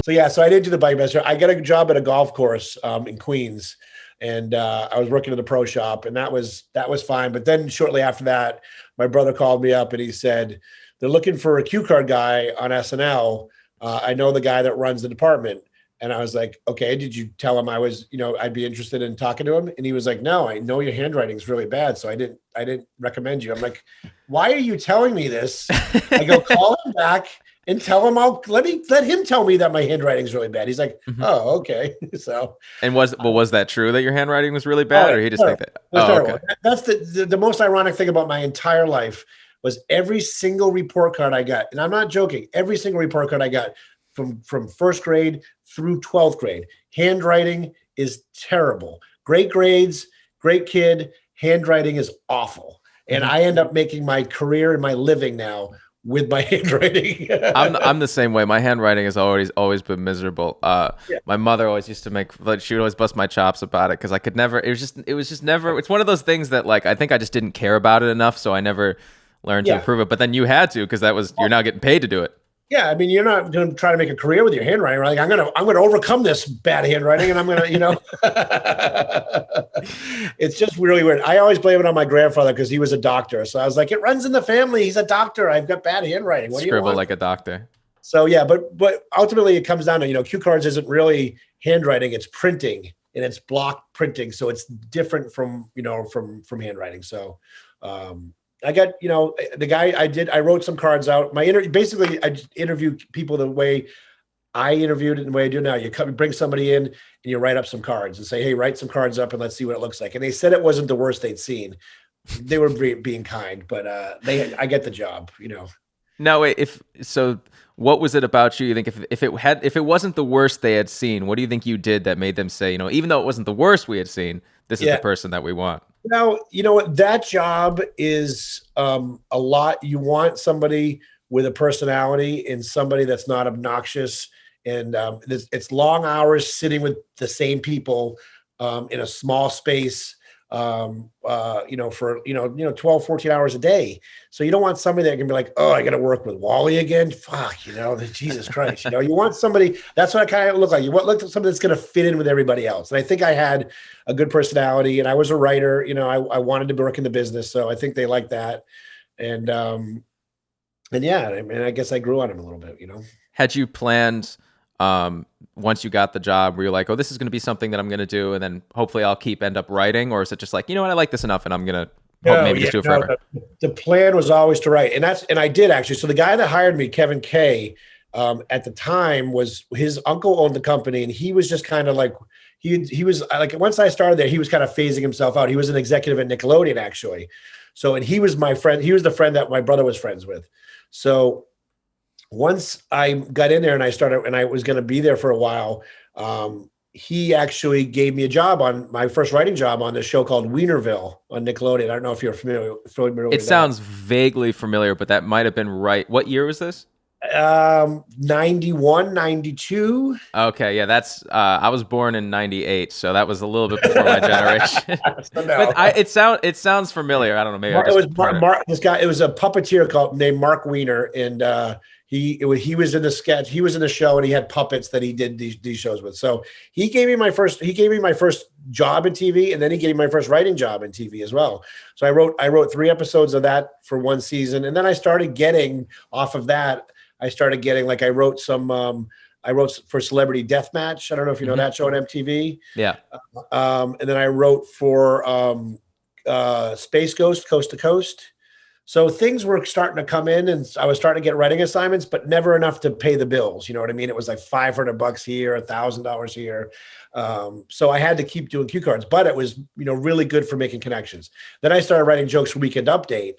So I did do the bike master. I got a job at a golf course in Queens, and I was working in the pro shop, and that was fine. But then shortly after that, my brother called me up and he said they're looking for a cue card guy on SNL. I know the guy that runs the department. And I was like, okay, did you tell him I was, I'd be interested in talking to him? And he was like, no, I know your handwriting is really bad. So I didn't recommend you. I'm like, why are you telling me this? I go, call him back and tell him let him tell me that my handwriting is really bad. He's like, Mhm. oh, okay. So, And was that true that your handwriting was really oh, bad, or it's he just think terrible. that? It was Oh, okay. terrible. That's the most ironic thing about my entire life was every single report card I got, and I'm not joking, every single report card I got from first grade through 12th grade, handwriting is terrible. Great grades, great kid, handwriting is awful. And Mhm. I end up making my career and my living now with my handwriting. I'm the same way. My handwriting has always been miserable. Yeah. My mother always used to make like she would always bust my chops about it because I could never. It was just never. It's one of those things that like I think I just didn't care about it enough, so I never learned to Yeah. improve it. But then you had to because you're now getting paid to do it. Yeah, I mean, you're not going to try to make a career with your handwriting. Right? Like, I'm gonna overcome this bad handwriting, and I'm gonna, it's just really weird. I always blame it on my grandfather because he was a doctor. So I was like, it runs in the family. He's a doctor. I've got bad handwriting. What do you Scribble want? like a doctor. So yeah, but ultimately it comes down to cue cards isn't really handwriting; it's printing and it's block printing. So it's different from from handwriting. So I got the guy I wrote some cards out. Basically I just interview people the way I interviewed it and the way I do now. You come bring somebody in and you write up some cards and say, hey, write some cards up and let's see what it looks like. And they said it wasn't the worst they'd seen. They were being kind, but I get the job. No, wait, if so, what was it about you? You think if it wasn't the worst they had seen, what do you think you did that made them say, even though it wasn't the worst we had seen, this is the Yeah. person that we want? Now, you know what? That job is a lot. You want somebody with a personality and somebody that's not obnoxious. And it's long hours sitting with the same people in a small space, for 12, 14 hours a day. So you don't want somebody that can be like, oh, I got to work with Wally again. Fuck, Jesus Christ. You want somebody that's what I kind of look like. You want look at somebody that's going to fit in with everybody else. And I think I had a good personality, and I was a writer. I wanted to work in the business, so I think they liked that. And yeah, I mean, I guess I grew on him a little bit. Had you planned once you got the job where you're like, oh, this is going to be something that I'm going to do, and then hopefully I'll end up writing, or is it just like, what, I like this enough and I'm going to No, maybe yeah, just do it no. forever? The plan was always to write, and I did actually. So the guy that hired me, Kevin Kay, at the time was his uncle owned the company, and he was just kind of like he was like once I started there, he was kind of phasing himself out. He was an executive at Nickelodeon actually, so and he was my friend. He was the friend that my brother was friends with. So once I got in there and I was going to be there for a while, he actually gave me a job on my first writing job on this show called Wienerville on Nickelodeon. I don't know if you're familiar It with that. sounds vaguely familiar, but that might have been right. What year was this? 91, 92. Okay, yeah, that's I was born in '98, so that was a little bit before my generation. So But no. it sounds familiar. I don't know, maybe I It just was heard it. Mark. This guy. It was a puppeteer named Mark Wiener, and he was in the sketch. He was in the show, and he had puppets that he did these shows with. So he gave me my first. He gave me my first job in TV, and then he gave me my first writing job in TV as well. So I wrote 3 episodes of that for one season, and then I started getting off of that. I started getting like I wrote for Celebrity Deathmatch. I don't know if you know Hmm. that show on MTV. Yeah. And then I wrote for Space Ghost, Coast to Coast. So things were starting to come in, and I was starting to get writing assignments, but never enough to pay the bills. You know what I mean? It was like $500 here, $1,000 here. So I had to keep doing cue cards, but it was really good for making connections. Then I started writing jokes for Weekend Update,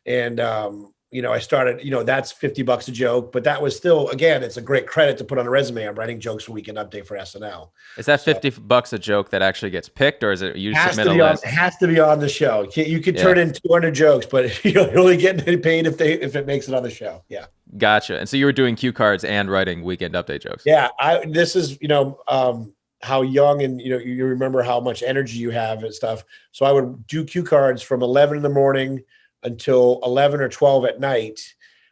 and I started. That's $50 a joke, but that was still again, it's a great credit to put on a resume. I'm writing jokes for Weekend Update for SNL. Is that So. $50 a joke that actually gets picked, or is it you Has submit to a be on. list? Has to be on the show. You could Yeah, turn in 200 jokes, but you're only getting paid if it makes it on the show. Yeah, gotcha. And so you were doing cue cards and writing weekend update jokes. yeah. This is how young and you remember how much energy you have and stuff. So I would do cue cards from 11 in the morning until 11 or 12 at night.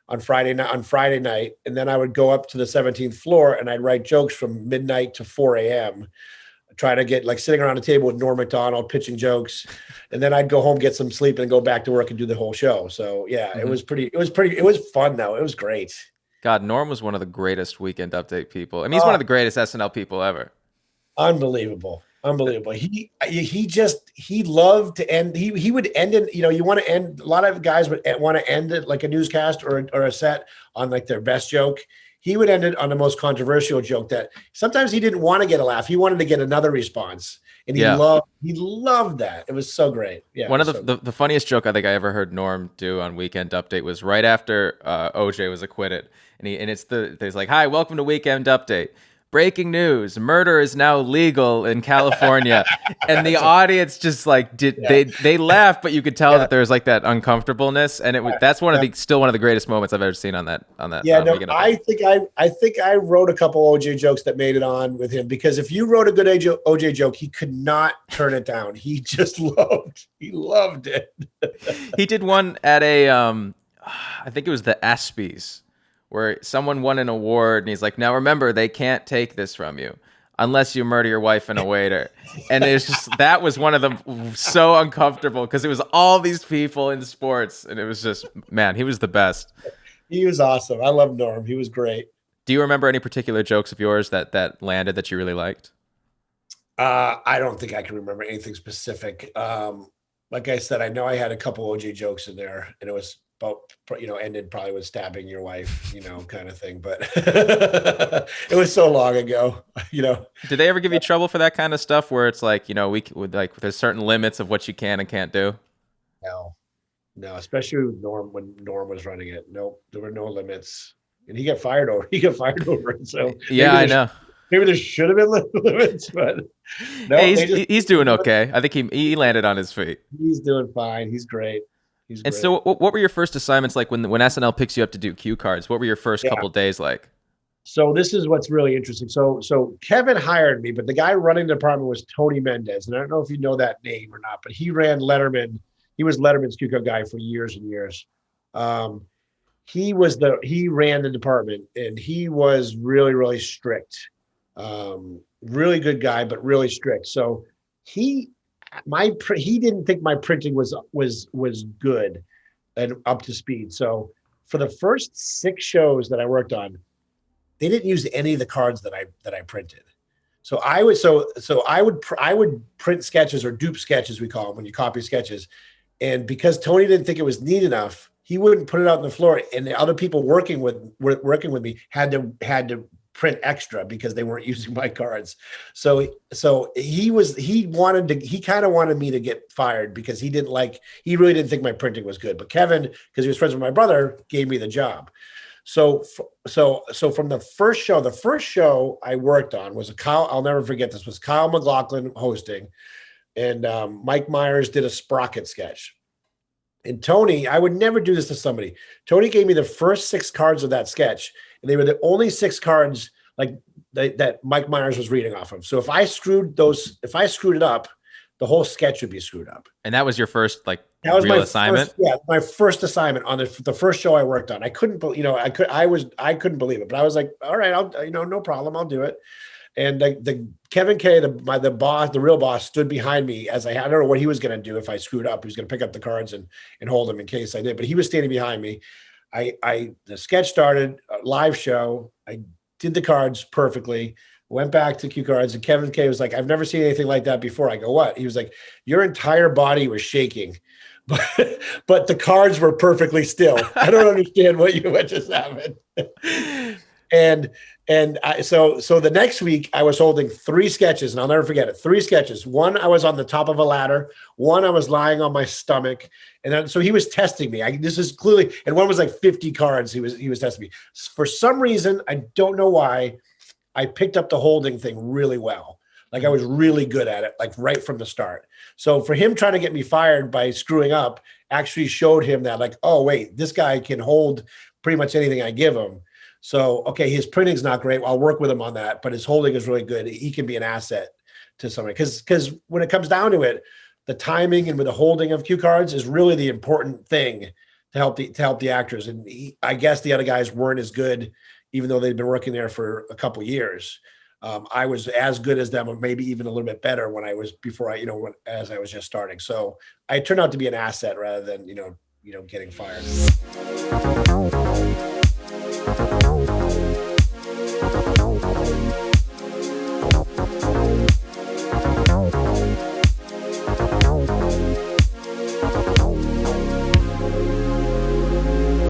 on Friday night, and then I would go up to the 17th floor and I'd write jokes from midnight to 4 a.m. Try to get like sitting around a table with Norm Macdonald pitching jokes, and then I'd go home, get some sleep, and go back to work and do the whole show. So yeah, Mm-hmm. it was fun though. It was great. God, Norm was one of the greatest Weekend Update people. I mean, he's one of Oh, the greatest SNL people ever. unbelievable. Unbelievable. He loved to end. He would end it. You want to end. A lot of guys would want to end it like a newscast or a set on like their best joke. He would end it on the most controversial joke that sometimes he didn't want to get a laugh. He wanted to get another response, and Yeah. he loved that. It was so great. Yeah, One of so the funniest joke I think I ever heard Norm do on Weekend Update was right after OJ was acquitted, and there's like, "Hi, welcome to Weekend Update. Breaking news: murder is now legal in California." And the audience just like they laughed, but you could tell yeah. that there's like that uncomfortableness, and that's still one of the greatest moments I've ever seen on that Yeah, no, Weekend Update. I think I wrote a couple OJ jokes that made it on with him because if you wrote a good OJ joke, he could not turn it down. He just he loved it. He did one at I think it was the ESPYs, where someone won an award, and he's like, "Now remember, they can't take this from you unless you murder your wife and a waiter." And it's just that was one of them so uncomfortable because it was all these people in sports, and it was just man, he was the best. He was awesome. I love Norm. He was great. Do you remember any particular jokes of yours that landed that you really liked? I don't think I can remember anything specific. Like I said, I know I had a couple OJ jokes in there, and it was about ended probably with stabbing your wife, kind of thing. But it was so long ago, Did they ever give you trouble for that kind of stuff where it's like, we would like there's certain limits of what you can and can't do? No, no, especially with Norm when Norm was running it. Nope, there were no limits, and he got fired over. He got fired over it. So Yeah, I know. maybe there should have been limits, but no, Hey, he's doing okay. I think he landed on his feet. he's doing fine. He's great. He's And great. so, what were your first assignments like when SNL picks you up to do cue cards? What were your first Yeah. couple days like? So this is what's really interesting. So Kevin hired me, but the guy running the department was Tony Mendez, and I don't know if you know that name or not, but he ran Letterman. He was Letterman's cue card guy for years and years. He ran the department, and he was really, really strict. Really good guy, but really strict. So he didn't think my printing was good and up to speed. So for the first 6 shows that I worked on, they didn't use any of the cards that I printed. So I would print sketches or dupe sketches, we call them when you copy sketches. And because Tony didn't think it was neat enough, he wouldn't put it out on the floor. And the other people working with me had to print extra because they weren't using my cards. So he kind of wanted me to get fired because he really didn't think my printing was good. But Kevin, because he was friends with my brother, gave me the job. So from the first show I worked on was I'll never forget this, was Kyle MacLachlan hosting, and Mike Myers did a Sprocket sketch. And Tony, I would never do this to somebody. Tony gave me the first 6 cards of that sketch, and they were the only 6 cards that Mike Myers was reading off of. So if I screwed it up, the whole sketch would be screwed up. And that was your first That was real my assignment? my first assignment on the first show I worked on. I couldn't couldn't believe it, but I was like, all right, I'll no problem, I'll do it. And the Kevin K, the boss, the real boss, stood behind me as I don't know what he was going to do if I screwed up. He was going to pick up the cards and hold them in case I did, but he was standing behind me. The sketch started, a live show. I did the cards perfectly, went back to cue cards, and Kevin K was like, I've never seen anything like that before. I go, what? He was like, your entire body was shaking, but the cards were perfectly still. I don't understand what just happened. So the next week I was holding 3 sketches, and I'll never forget it. 3 sketches. One, I was on the top of a ladder. One, I was lying on my stomach. And then, so he was testing me. This is clearly, and one was like 50 cards. He was testing me. For some reason, I don't know why, I picked up the holding thing really well. Like I was really good at it, like right from the start. So for him trying to get me fired by screwing up actually showed him that, like, oh wait, this guy can hold pretty much anything I give him. So, okay, his printing's not great. I'll work with him on that, but his holding is really good. He can be an asset to somebody. Because when it comes down to it, the timing and with the holding of cue cards is really the important thing to help the actors. And I guess the other guys weren't as good, even though they'd been working there for a couple years. I was as good as them, or maybe even a little bit better when I was before I, as I was just starting. So I turned out to be an asset rather than getting fired.